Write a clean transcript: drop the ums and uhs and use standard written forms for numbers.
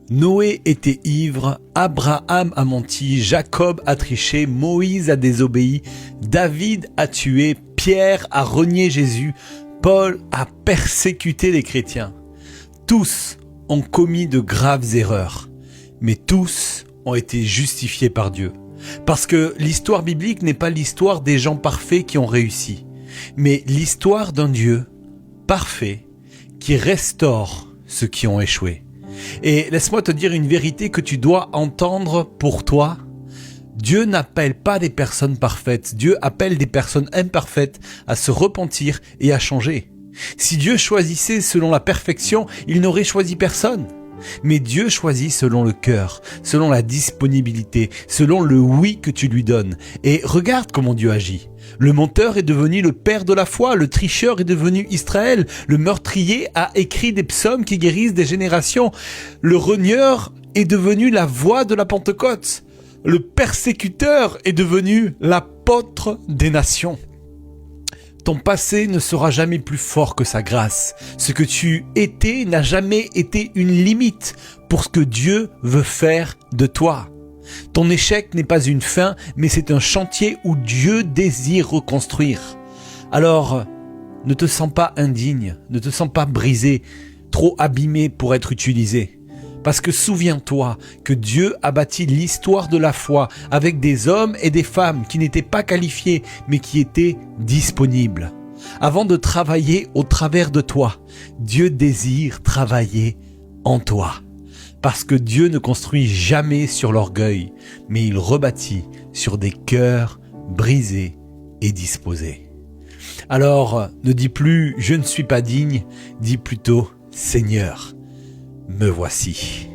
Noé était ivre, Abraham a menti, Jacob a triché, Moïse a désobéi, David a tué, Pierre a renié Jésus, Paul a persécuté les chrétiens. Tous ont commis de graves erreurs, mais tous ont été justifiés par Dieu. Parce que l'histoire biblique n'est pas l'histoire des gens parfaits qui ont réussi, mais l'histoire d'un Dieu parfait qui restaure ceux qui ont échoué. Et laisse-moi te dire une vérité que tu dois entendre pour toi. Dieu n'appelle pas des personnes parfaites. Dieu appelle des personnes imparfaites à se repentir et à changer. Si Dieu choisissait selon la perfection, il n'aurait choisi personne. Mais Dieu choisit selon le cœur, selon la disponibilité, selon le oui que tu lui donnes. Et regarde comment Dieu agit. Le menteur est devenu le père de la foi, le tricheur est devenu Israël, le meurtrier a écrit des psaumes qui guérissent des générations, le renieur est devenu la voix de la Pentecôte, le persécuteur est devenu l'apôtre des nations. Ton passé ne sera jamais plus fort que sa grâce. Ce que tu étais n'a jamais été une limite pour ce que Dieu veut faire de toi. Ton échec n'est pas une fin, mais c'est un chantier où Dieu désire reconstruire. Alors, ne te sens pas indigne, ne te sens pas brisé, trop abîmé pour être utilisé. Parce que souviens-toi que Dieu a bâti l'histoire de la foi avec des hommes et des femmes qui n'étaient pas qualifiés, mais qui étaient disponibles. Avant de travailler au travers de toi, Dieu désire travailler en toi. Parce que Dieu ne construit jamais sur l'orgueil, mais il rebâtit sur des cœurs brisés et disposés. Alors, ne dis plus « je ne suis pas digne », dis plutôt « Seigneur, me voici ».